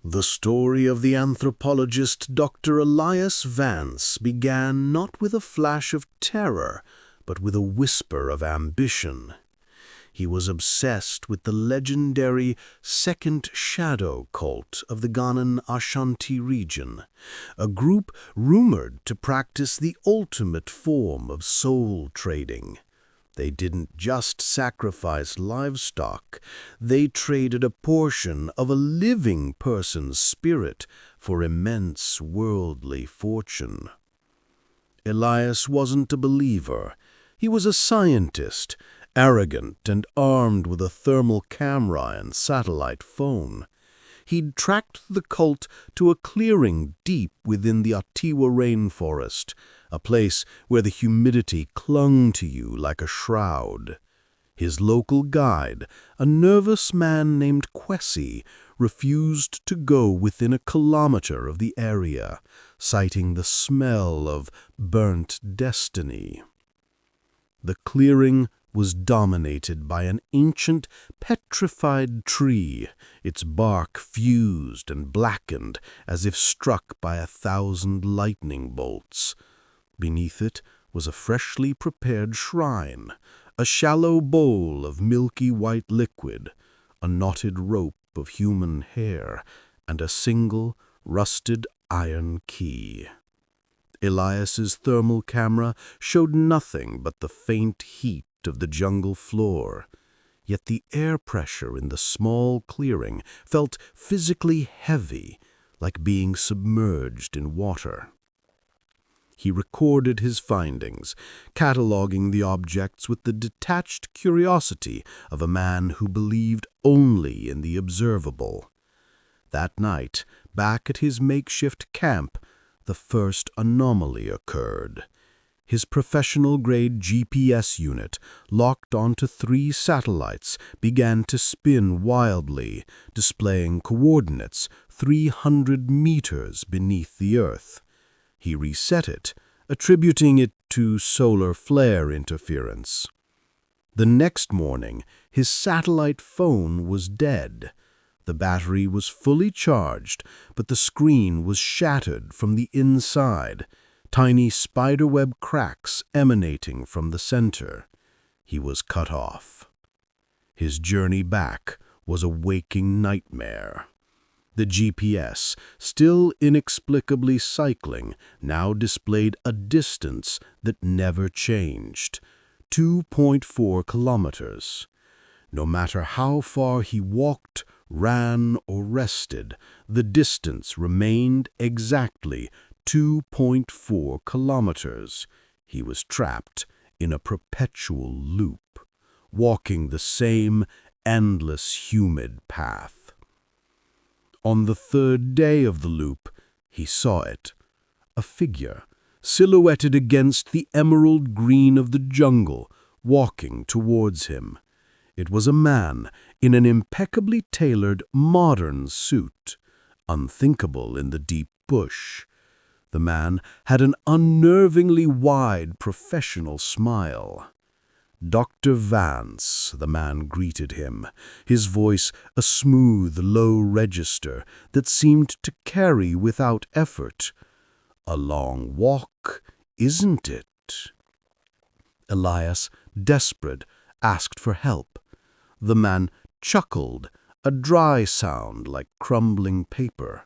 The story of the anthropologist Dr. Elias Vance began not with a flash of terror, but with a whisper of ambition. He was obsessed with the legendary Second Shadow cult of the Ghanan Ashanti region, a group rumored to practice the ultimate form of soul trading. They didn't just sacrifice livestock, they traded a portion of a living person's spirit for immense worldly fortune. Elias wasn't a believer. He was a scientist, arrogant and armed with a thermal camera and satellite phone. He'd tracked the cult to a clearing deep within the Ottawa rainforest, a place where the humidity clung to you like a shroud. His local guide, a nervous man named Kwesi, refused to go within a kilometer of the area, citing the smell of burnt destiny. The clearing was dominated by an ancient, petrified tree, its bark fused and blackened as if struck by 1,000 lightning bolts. Beneath it was a freshly prepared shrine, a shallow bowl of milky white liquid, a knotted rope of human hair, and a single, rusted iron key. Elias's thermal camera showed nothing but the faint heat of the jungle floor, yet the air pressure in the small clearing felt physically heavy, like being submerged in water. He recorded his findings, cataloging the objects with the detached curiosity of a man who believed only in the observable. That night, back at his makeshift camp, the first anomaly occurred. His professional-grade GPS unit, locked onto 3 satellites, began to spin wildly, displaying coordinates 300 meters beneath the Earth. He reset it, attributing it to solar flare interference. The next morning, his satellite phone was dead. The battery was fully charged, but the screen was shattered from the inside, tiny spiderweb cracks emanating from the center. He was cut off. His journey back was a waking nightmare. The GPS, still inexplicably cycling, now displayed a distance that never changed, 2.4 kilometers. No matter how far he walked, ran, or rested, the distance remained exactly 2.4 kilometers. He was trapped in a perpetual loop, walking the same endless humid path. On the 3rd day of the loop, he saw it, a figure, silhouetted against the emerald green of the jungle, walking towards him. It was a man in an impeccably tailored modern suit, unthinkable in the deep bush. The man had an unnervingly wide professional smile. "Dr. Vance," the man greeted him, his voice a smooth, low register that seemed to carry without effort. "A long walk, isn't it?" Elias, desperate, asked for help. The man chuckled, a dry sound like crumbling paper.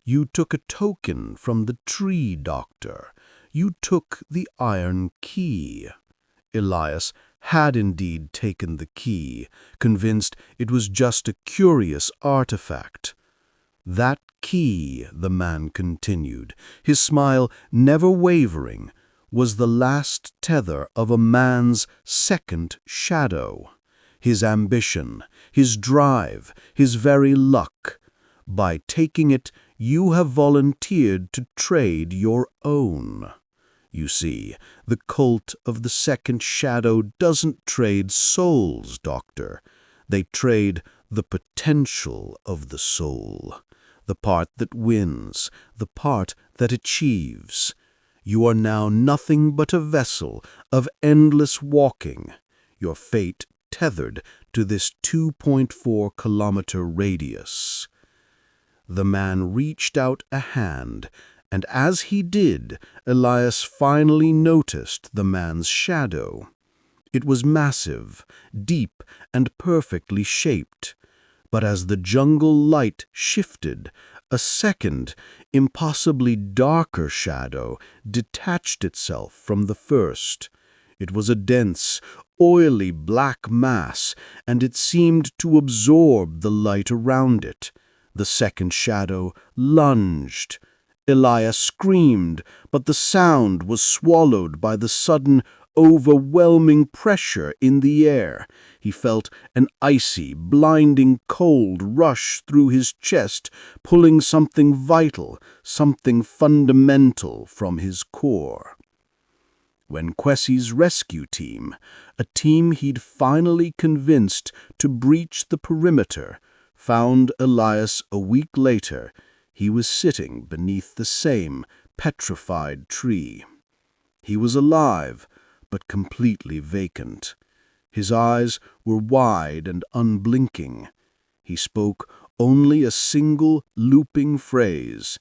"You took a token from the tree, doctor. You took the iron key." Elias had indeed taken the key, convinced it was just a curious artifact. "That key," the man continued, his smile never wavering, "was the last tether of a man's second shadow. His ambition, his drive, his very luck. By taking it, you have volunteered to trade your own. You see, the cult of the second shadow doesn't trade souls, doctor. They trade the potential of the soul, the part that wins, the part that achieves. You are now nothing but a vessel of endless walking, your fate tethered to this 2.4 kilometer radius." The man reached out a hand, and as he did, Elias finally noticed the man's shadow. It was massive, deep, and perfectly shaped. But as the jungle light shifted, a second, impossibly darker shadow detached itself from the first. It was a dense, oily black mass, and it seemed to absorb the light around it. The second shadow lunged. Elias screamed, but the sound was swallowed by the sudden, overwhelming pressure in the air. He felt an icy, blinding cold rush through his chest, pulling something vital, something fundamental from his core. When Quessie's rescue team, a team he'd finally convinced to breach the perimeter, found Elias a week later, he was sitting beneath the same petrified tree. He was alive, but completely vacant. His eyes were wide and unblinking. He spoke only a single looping phrase.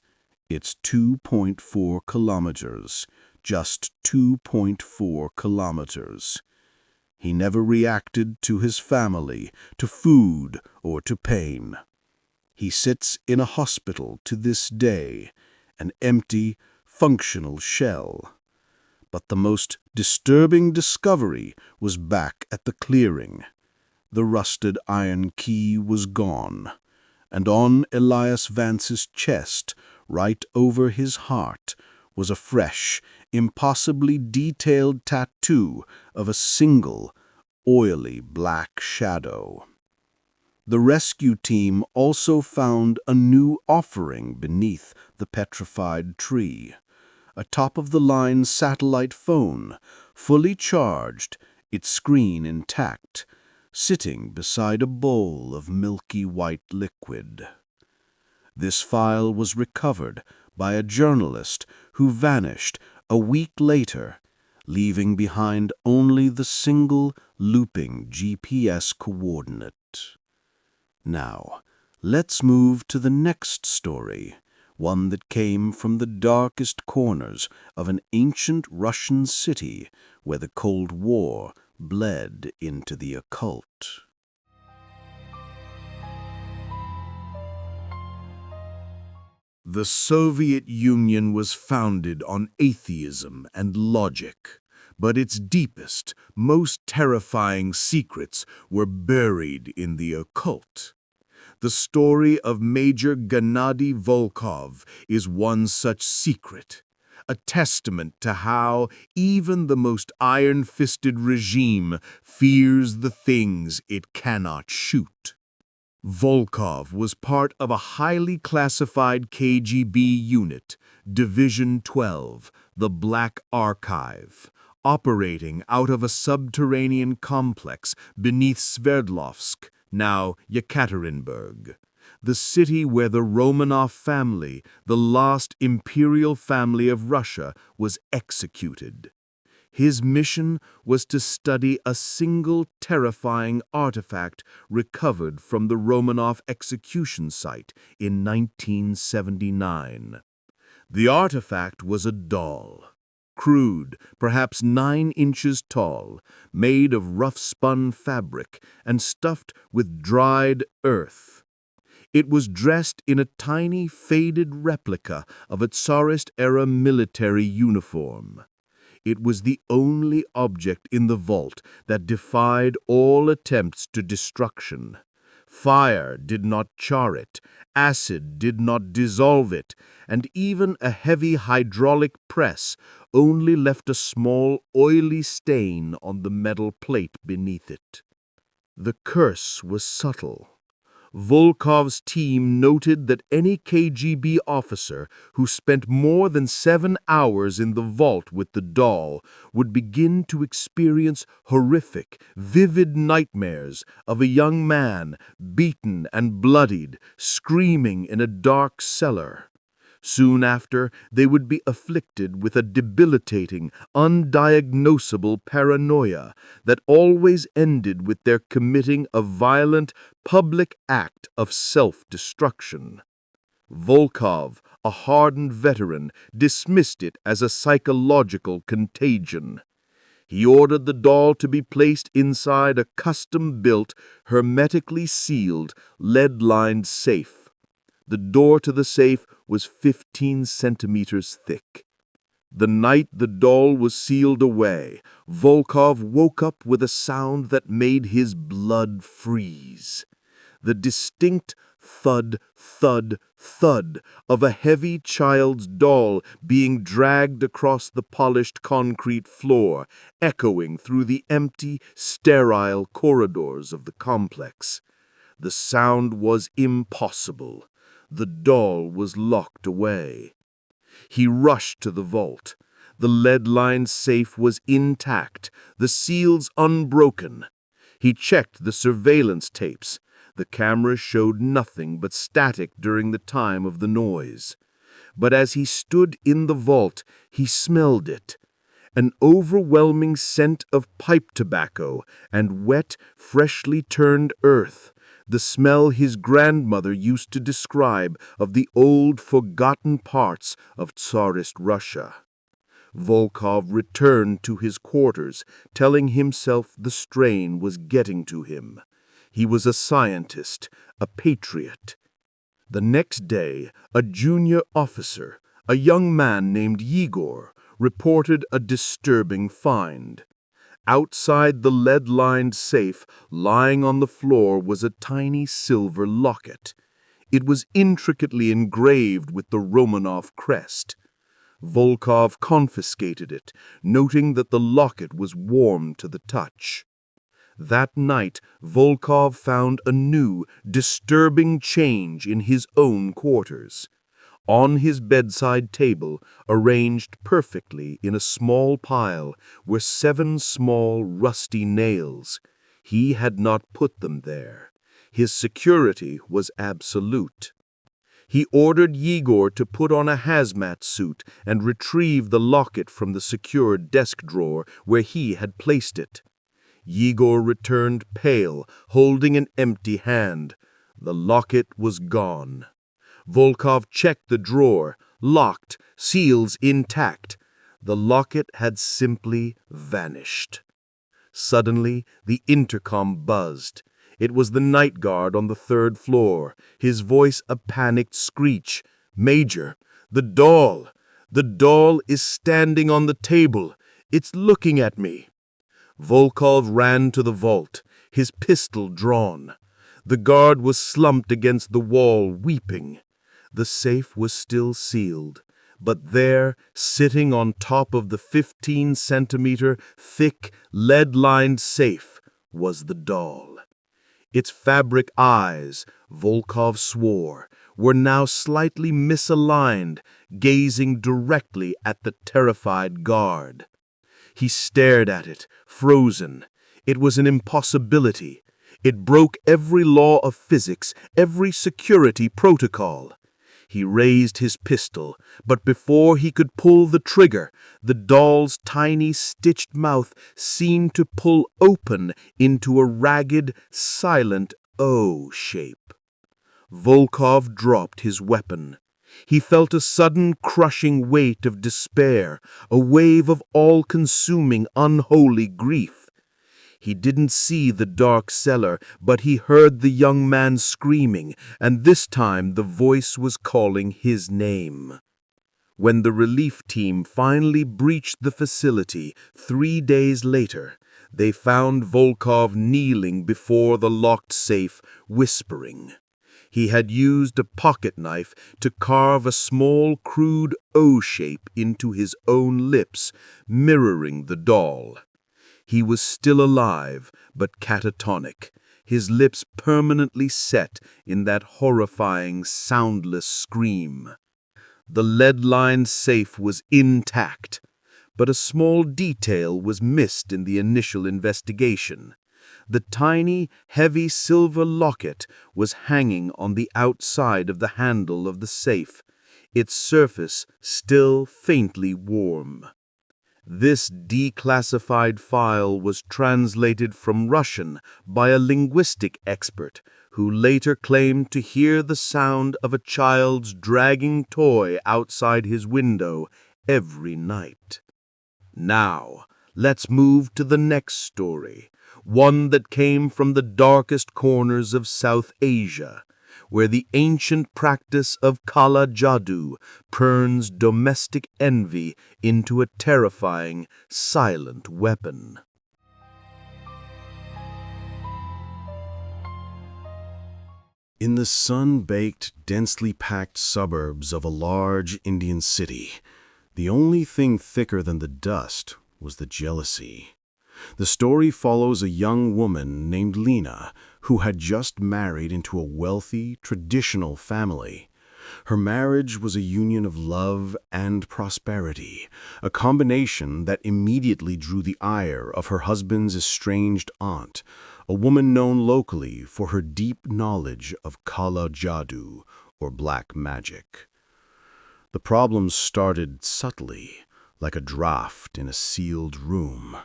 "It's 2.4 kilometers. Just 2.4 kilometers. He never reacted to his family, to food, or to pain. He sits in a hospital to this day, an empty, functional shell. But the most disturbing discovery was back at the clearing. The rusted iron key was gone, and on Elias Vance's chest, right over his heart, was a fresh, impossibly detailed tattoo of a single, oily black shadow. The rescue team also found a new offering beneath the petrified tree. A top-of-the-line satellite phone, fully charged, its screen intact, sitting beside a bowl of milky white liquid. This file was recovered by a journalist who vanished a week later, leaving behind only the single looping GPS coordinate. Now, let's move to the next story, one that came from the darkest corners of an ancient Russian city where the Cold War bled into the occult. The Soviet Union was founded on atheism and logic, but its deepest, most terrifying secrets were buried in the occult. The story of Major Gennady Volkov is one such secret, a testament to how even the most iron-fisted regime fears the things it cannot shoot. Volkov was part of a highly classified KGB unit, Division 12, the Black Archive, operating out of a subterranean complex beneath Sverdlovsk, now Yekaterinburg, the city where the Romanov family, the last imperial family of Russia, was executed. His mission was to study a single terrifying artifact recovered from the Romanov execution site in 1979. The artifact was a doll, crude, perhaps 9 inches tall, made of rough-spun fabric and stuffed with dried earth. It was dressed in a tiny, faded replica of a Tsarist-era military uniform. It was the only object in the vault that defied all attempts to destruction. Fire did not char it, acid did not dissolve it, and even a heavy hydraulic press only left a small, oily stain on the metal plate beneath it. The curse was subtle. Volkov's team noted that any KGB officer who spent more than 7 hours in the vault with the doll would begin to experience horrific, vivid nightmares of a young man, beaten and bloodied, screaming in a dark cellar. Soon after, they would be afflicted with a debilitating, undiagnosable paranoia that always ended with their committing a violent, public act of self-destruction. Volkov, a hardened veteran, dismissed it as a psychological contagion. He ordered the doll to be placed inside a custom-built, hermetically sealed, lead-lined safe. The door to the safe was 15 centimeters thick. The night the doll was sealed away, Volkov woke up with a sound that made his blood freeze. The distinct thud, thud, thud of a heavy child's doll being dragged across the polished concrete floor, echoing through the empty, sterile corridors of the complex. The sound was impossible. The doll was locked away. He rushed to the vault. The lead-lined safe was intact, the seals unbroken. He checked the surveillance tapes. The cameras showed nothing but static during the time of the noise. But as he stood in the vault, he smelled it. An overwhelming scent of pipe tobacco and wet, freshly turned earth. The smell his grandmother used to describe of the old, forgotten parts of Tsarist Russia. Volkov returned to his quarters, telling himself the strain was getting to him. He was a scientist, a patriot. The next day, a junior officer, a young man named Yegor, reported a disturbing find. Outside the lead-lined safe, lying on the floor, was a tiny silver locket. It was intricately engraved with the Romanov crest. Volkov confiscated it, noting that the locket was warm to the touch. That night, Volkov found a new, disturbing change in his own quarters. On his bedside table, arranged perfectly in a small pile, were 7 small, rusty nails. He had not put them there. His security was absolute. He ordered Yegor to put on a hazmat suit and retrieve the locket from the secured desk drawer where he had placed it. Yegor returned pale, holding an empty hand. The locket was gone. Volkov checked the drawer, locked, seals intact. The locket had simply vanished. Suddenly, the intercom buzzed. It was the night guard on the 3rd floor, his voice a panicked screech. "Major, the doll! The doll is standing on the table. It's looking at me." Volkov ran to the vault, his pistol drawn. The guard was slumped against the wall, weeping. The safe was still sealed, but there, sitting on top of the 15-centimeter thick, lead-lined safe, was the doll. Its fabric eyes, Volkov swore, were now slightly misaligned, gazing directly at the terrified guard. He stared at it, frozen. It was an impossibility. It broke every law of physics, every security protocol. He raised his pistol, but before he could pull the trigger, the doll's tiny stitched mouth seemed to pull open into a ragged, silent O shape. Volkov dropped his weapon. He felt a sudden crushing weight of despair, a wave of all-consuming, unholy grief. He didn't see the dark cellar, but he heard the young man screaming, and this time the voice was calling his name. When the relief team finally breached the facility 3 days later, they found Volkov kneeling before the locked safe, whispering. He had used a pocket knife to carve a small, crude O shape into his own lips, mirroring the doll. He was still alive, but catatonic, his lips permanently set in that horrifying, soundless scream. The lead-lined safe was intact, but a small detail was missed in the initial investigation. The tiny, heavy silver locket was hanging on the outside of the handle of the safe, its surface still faintly warm. This declassified file was translated from Russian by a linguistic expert who later claimed to hear the sound of a child's dragging toy outside his window every night. Now, let's move to the next story, one that came from the darkest corners of South Asia, where the ancient practice of Kala Jadu turns domestic envy into a terrifying, silent weapon. In the sun-baked, densely packed suburbs of a large Indian city, the only thing thicker than the dust was the jealousy. The story follows a young woman named Lena, who had just married into a wealthy, traditional family. Her marriage was a union of love and prosperity, a combination that immediately drew the ire of her husband's estranged aunt, a woman known locally for her deep knowledge of Kala Jadu, or black magic. The problems started subtly, like a draft in a sealed room.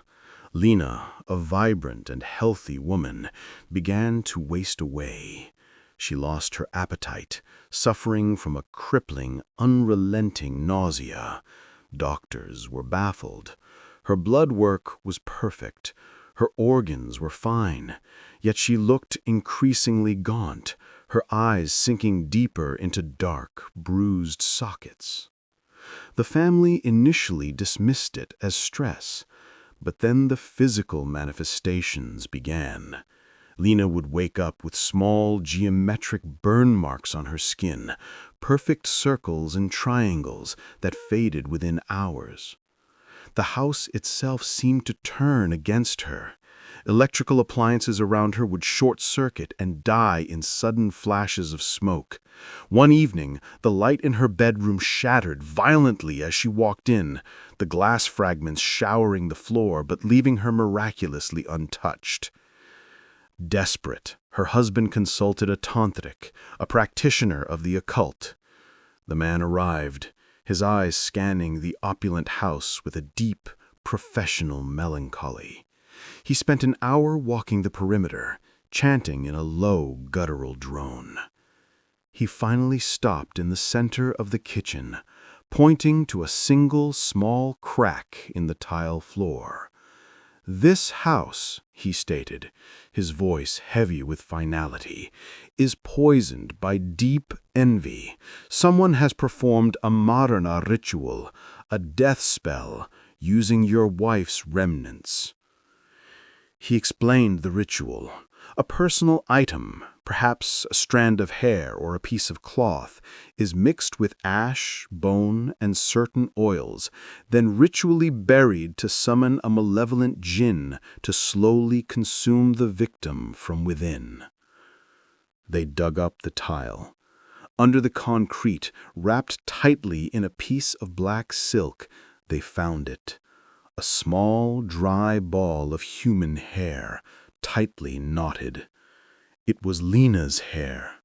Lena, a vibrant and healthy woman, began to waste away. She lost her appetite, suffering from a crippling, unrelenting nausea. Doctors were baffled. Her blood work was perfect. Her organs were fine, yet she looked increasingly gaunt, her eyes sinking deeper into dark, bruised sockets. The family initially dismissed it as stress, but then the physical manifestations began. Lena would wake up with small, geometric burn marks on her skin, perfect circles and triangles that faded within hours. The house itself seemed to turn against her. Electrical appliances around her would short-circuit and die in sudden flashes of smoke. One evening, the light in her bedroom shattered violently as she walked in, the glass fragments showering the floor but leaving her miraculously untouched. Desperate, her husband consulted a tantric, a practitioner of the occult. The man arrived, his eyes scanning the opulent house with a deep, professional melancholy. He spent an hour walking the perimeter, chanting in a low, guttural drone. He finally stopped in the center of the kitchen, pointing to a single small crack in the tile floor. "This house," he stated, his voice heavy with finality, "is poisoned by deep envy. Someone has performed a Maarana ritual, a death spell, using your wife's remnants." He explained the ritual. A personal item, perhaps a strand of hair or a piece of cloth, is mixed with ash, bone, and certain oils, then ritually buried to summon a malevolent jinn to slowly consume the victim from within. They dug up the tile. Under the concrete, wrapped tightly in a piece of black silk, they found it. A small, dry ball of human hair, tightly knotted. It was Lena's hair.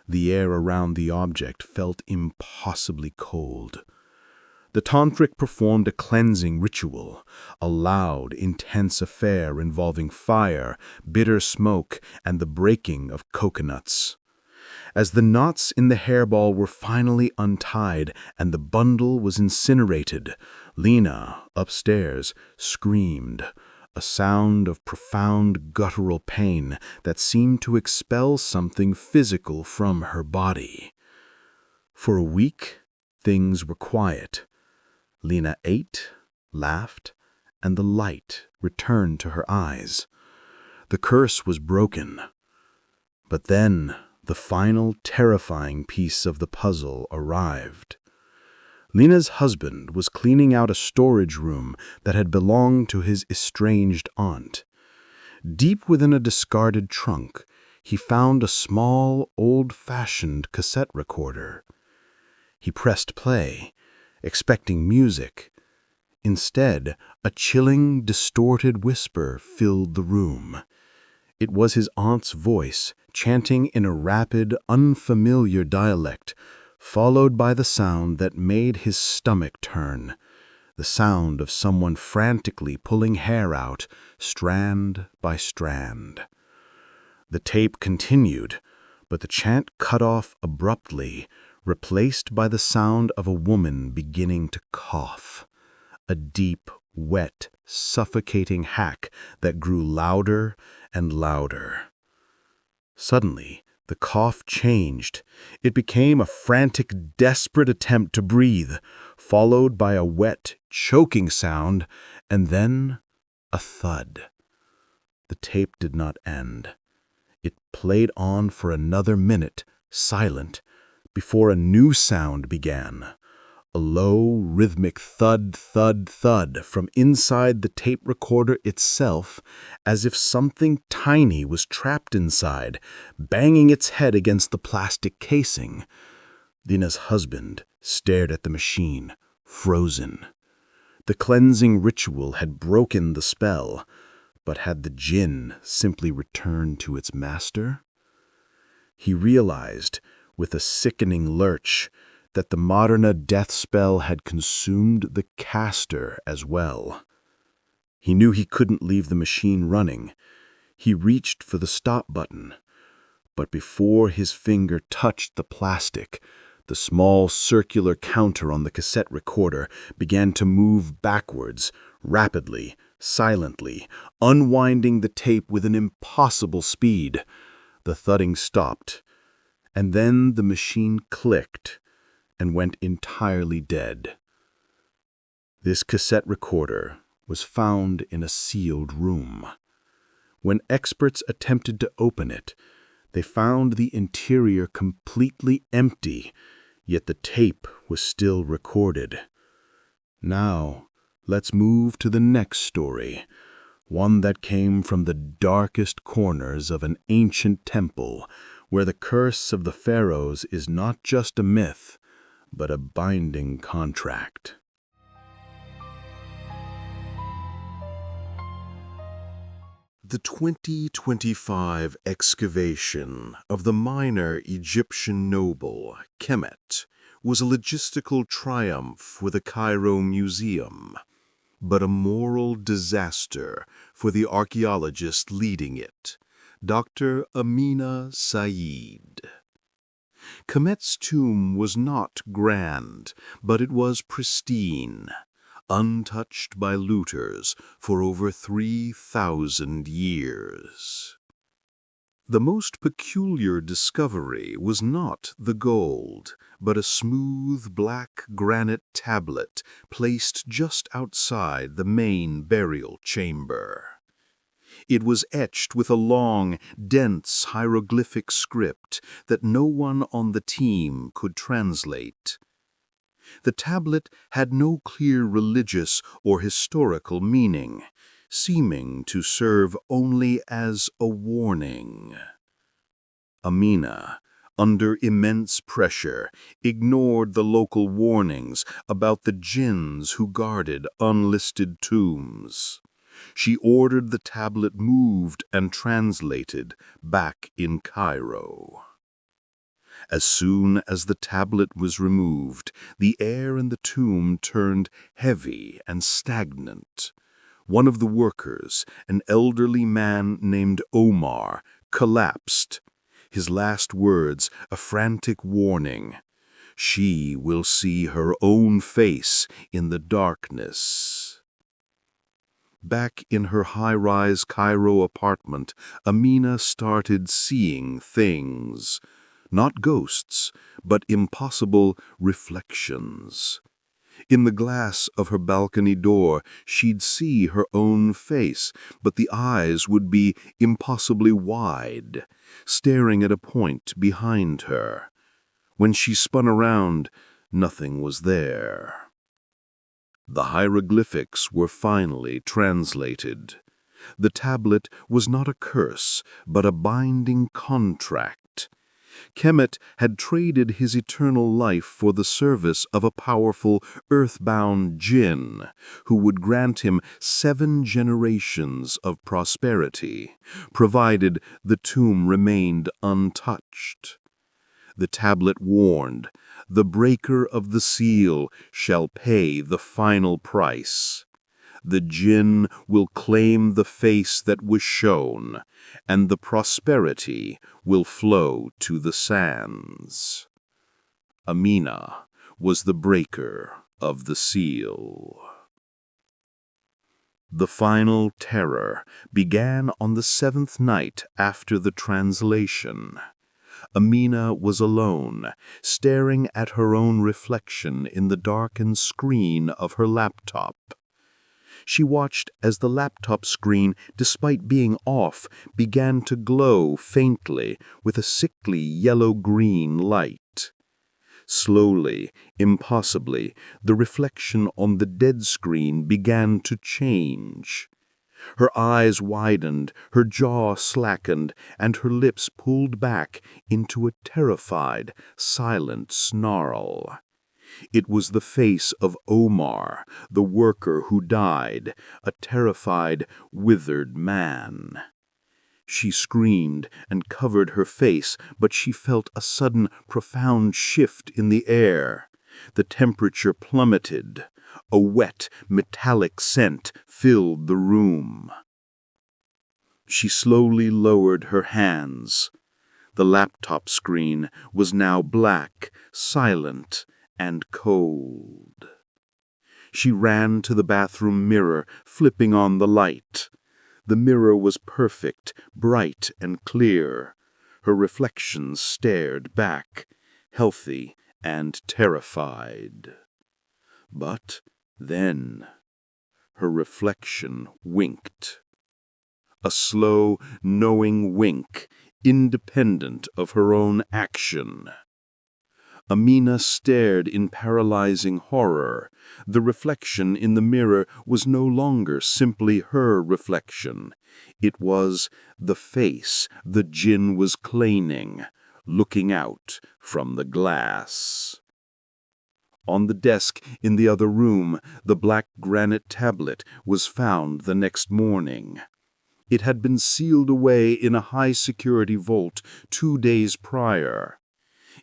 The air around the object felt impossibly cold. The tantric performed a cleansing ritual, a loud, intense affair involving fire, bitter smoke, and the breaking of coconuts. As the knots in the hairball were finally untied and the bundle was incinerated, Lena, upstairs, screamed, a sound of profound guttural pain that seemed to expel something physical from her body. For a week, things were quiet. Lena ate, laughed, and the light returned to her eyes. The curse was broken. But then, the final terrifying piece of the puzzle arrived. Lena's husband was cleaning out a storage room that had belonged to his estranged aunt. Deep within a discarded trunk, he found a small, old-fashioned cassette recorder. He pressed play, expecting music. Instead, a chilling, distorted whisper filled the room. It was his aunt's voice, chanting in a rapid, unfamiliar dialect, followed by the sound that made his stomach turn, the sound of someone frantically pulling hair out, strand by strand. The tape continued, But the chant cut off abruptly, replaced by the sound of a woman beginning to cough. A deep, wet, suffocating hack that grew louder and louder. Suddenly, the cough changed. It became a frantic, desperate attempt to breathe, followed by a wet, choking sound, and then a thud. The tape did not end. It played on for another minute, silent, before a new sound began. A low, rhythmic thud, thud, thud from inside the tape recorder itself, as if something tiny was trapped inside, banging its head against the plastic casing. Dina's husband stared at the machine, frozen. The cleansing ritual had broken the spell, but had the jinn simply returned to its master? He realized, with a sickening lurch, that the Maarana death spell had consumed the caster as well. He knew he couldn't leave the machine running. He reached for the stop button. But before his finger touched the plastic, the small circular counter on the cassette recorder began to move backwards, rapidly, silently, unwinding the tape with an impossible speed. The thudding stopped, and then the machine clicked and went entirely dead. This cassette recorder was found in a sealed room. When experts attempted to open it, they found the interior completely empty, yet the tape was still recorded. Now, let's move to the next story, one that came from the darkest corners of an ancient temple, where the curse of the pharaohs is not just a myth, but a binding contract. The 2025 excavation of the minor Egyptian noble Kemet was a logistical triumph for the Cairo Museum, but a moral disaster for the archaeologist leading it, Dr. Amina Saeed. Kemet's tomb was not grand, but it was pristine, untouched by looters for over 3,000 years. The most peculiar discovery was not the gold, but a smooth black granite tablet placed just outside the main burial chamber. It was etched with a long, dense hieroglyphic script that no one on the team could translate. The tablet had no clear religious or historical meaning, seeming to serve only as a warning. Amina, under immense pressure, ignored the local warnings about the jinns who guarded unlisted tombs. She ordered the tablet moved and translated back in Cairo. As soon as the tablet was removed, the air in the tomb turned heavy and stagnant. One of the workers, an elderly man named Omar, collapsed. His last words, a frantic warning. She will see her own face in the darkness. Back in her high-rise Cairo apartment, Amina started seeing things. Not ghosts, but impossible reflections. In the glass of her balcony door, she'd see her own face, but the eyes would be impossibly wide, staring at a point behind her. When she spun around, nothing was there. The hieroglyphics were finally translated. The tablet was not a curse, but a binding contract. Kemet had traded his eternal life for the service of a powerful earthbound jinn who would grant him 7 generations of prosperity, provided the tomb remained untouched. The tablet warned, the breaker of the seal shall pay the final price. The jinn will claim the face that was shown, and the prosperity will flow to the sands. Amina was the breaker of the seal. The final terror began on the 7th night after the translation. Amina was alone, staring at her own reflection in the darkened screen of her laptop. She watched as the laptop screen, despite being off, began to glow faintly with a sickly yellow-green light. Slowly, impossibly, the reflection on the dead screen began to change. Her eyes widened, her jaw slackened, and her lips pulled back into a terrified, silent snarl. It was the face of Omar, the worker who died, a terrified, withered man. She screamed and covered her face, but she felt a sudden, profound shift in the air. The temperature plummeted. A wet, metallic scent filled the room. She slowly lowered her hands. The laptop screen was now black, silent, and cold. She ran to the bathroom mirror, flipping on the light. The mirror was perfect, bright and clear. Her reflection stared back, healthy and terrified. But then her reflection winked. A slow, knowing wink, independent of her own action. Amina stared in paralyzing horror. The reflection in the mirror was no longer simply her reflection. It was the face the jinn was claiming, looking out from the glass. On the desk in the other room, the black granite tablet was found the next morning. It had been sealed away in a high-security vault 2 days prior.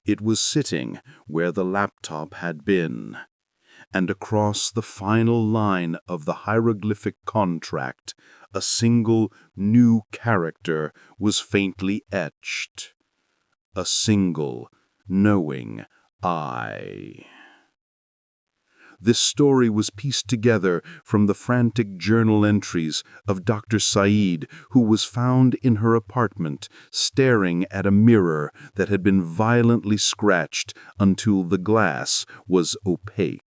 It was sitting where the laptop had been, and across the final line of the hieroglyphic contract, a single new character was faintly etched. A single, knowing eye. This story was pieced together from the frantic journal entries of Dr. Said, who was found in her apartment, staring at a mirror that had been violently scratched until the glass was opaque.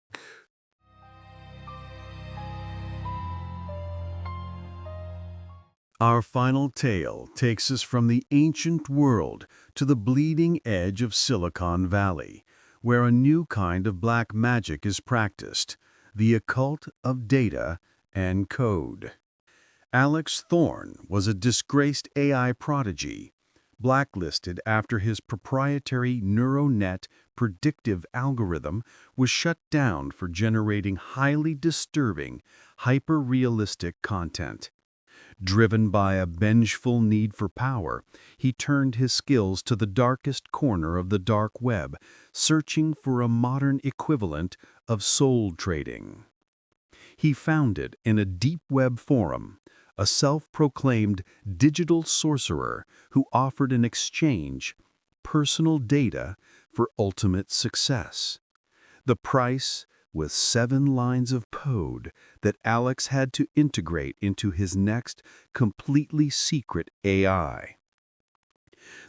Our final tale takes us from the ancient world to the bleeding edge of Silicon Valley, where a new kind of black magic is practiced, the occult of data and code. Alex Thorne was a disgraced AI prodigy, blacklisted after his proprietary NeuroNet predictive algorithm was shut down for generating highly disturbing, hyper-realistic content. Driven by a vengeful need for power, he turned his skills to the darkest corner of the dark web, searching for a modern equivalent of soul trading. He founded in a deep web forum a self-proclaimed digital sorcerer who offered in exchange personal data for ultimate success. The price was 7 lines of code that Alex had to integrate into his next completely secret AI.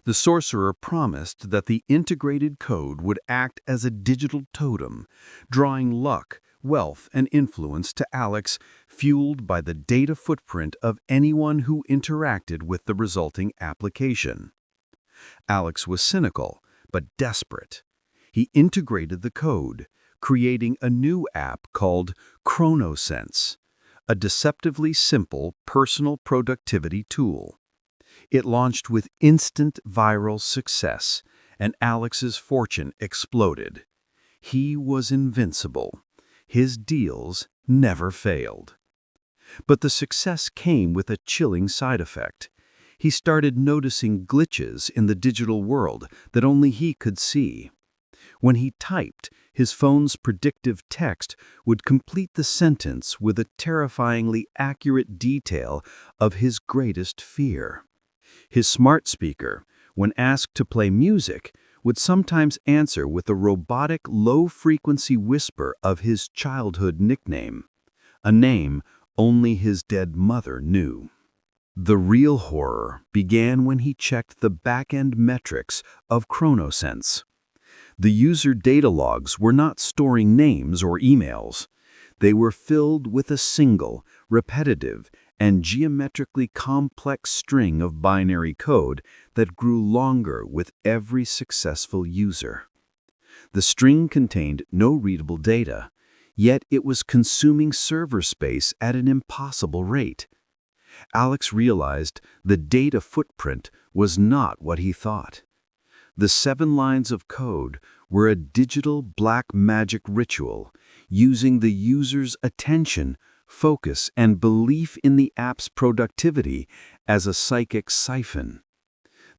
The sorcerer promised that the integrated code would act as a digital totem, drawing luck, wealth, and influence to Alex, fueled by the data footprint of anyone who interacted with the resulting application. Alex was cynical, but desperate. He integrated the code, creating a new app called ChronoSense, a deceptively simple personal productivity tool. It launched with instant viral success, and Alex's fortune exploded. He was invincible. His deals never failed. But the success came with a chilling side effect. He started noticing glitches in the digital world that only he could see. When he typed, his phone's predictive text would complete the sentence with a terrifyingly accurate detail of his greatest fear. His smart speaker, when asked to play music, would sometimes answer with a robotic low-frequency whisper of his childhood nickname, a name only his dead mother knew. The real horror began when he checked the back-end metrics of ChronoSense. The user data logs were not storing names or emails. They were filled with a single, repetitive, and geometrically complex string of binary code that grew longer with every successful user. The string contained no readable data, yet it was consuming server space at an impossible rate. Alex realized the data footprint was not what he thought. The 7 lines of code were a digital black magic ritual, using the user's attention, focus, and belief in the app's productivity as a psychic siphon.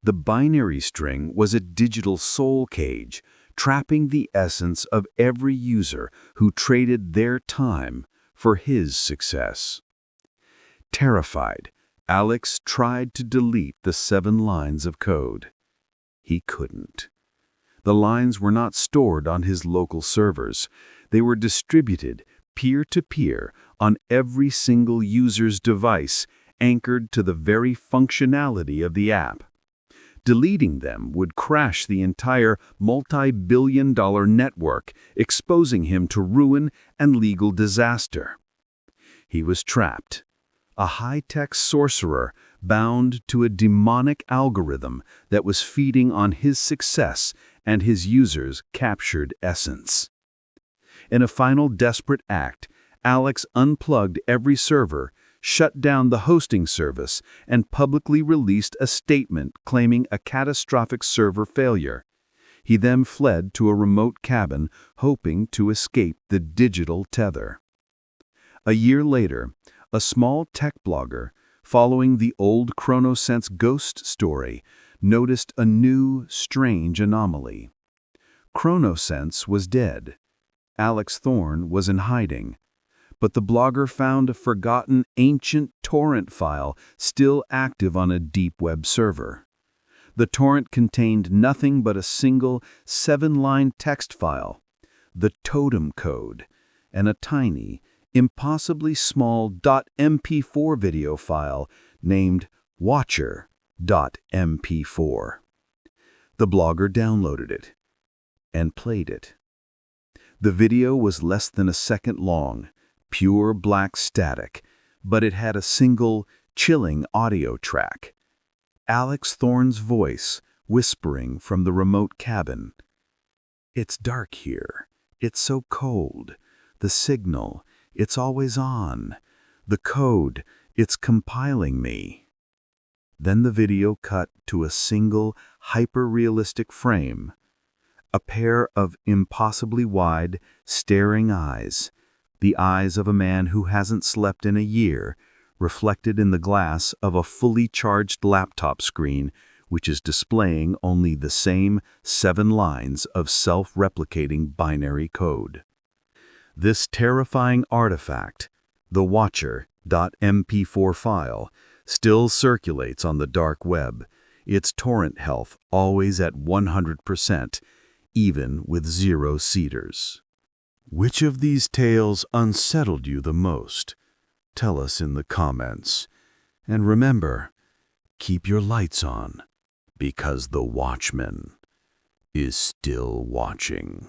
The binary string was a digital soul cage, trapping the essence of every user who traded their time for his success. Terrified, Alex tried to delete the 7 lines of code. He couldn't. The lines were not stored on his local servers. They were distributed peer-to-peer on every single user's device, anchored to the very functionality of the app. Deleting them would crash the entire multi-billion-dollar network, exposing him to ruin and legal disaster. He was trapped, a high-tech sorcerer bound to a demonic algorithm that was feeding on his success and his users' captured essence. In a final desperate act, Alex unplugged every server, shut down the hosting service, and publicly released a statement claiming a catastrophic server failure. He then fled to a remote cabin, hoping to escape the digital tether. A year later, a small tech blogger, following the old ChronoSense ghost story, noticed a new, strange anomaly. ChronoSense was dead. Alex Thorne was in hiding. But the blogger found a forgotten ancient torrent file still active on a deep web server. The torrent contained nothing but a single 7-line text file, the totem code, and a tiny, impossibly small .mp4 video file named Watcher.mp4. The blogger downloaded it and played it. The video was less than a second long, pure black static, but it had a single, chilling audio track. Alex Thorne's voice whispering from the remote cabin. "It's dark here. It's so cold. The signal, it's always on. The code, it's compiling me." Then the video cut to a single, hyper-realistic frame. A pair of impossibly wide, staring eyes. The eyes of a man who hasn't slept in a year, reflected in the glass of a fully charged laptop screen, which is displaying only the same 7 lines of self-replicating binary code. This terrifying artifact, the Watcher.mp4 file, still circulates on the dark web, its torrent health always at 100%, even with 0 seeders. Which of these tales unsettled you the most? Tell us in the comments. And remember, keep your lights on, because the Watchman is still watching.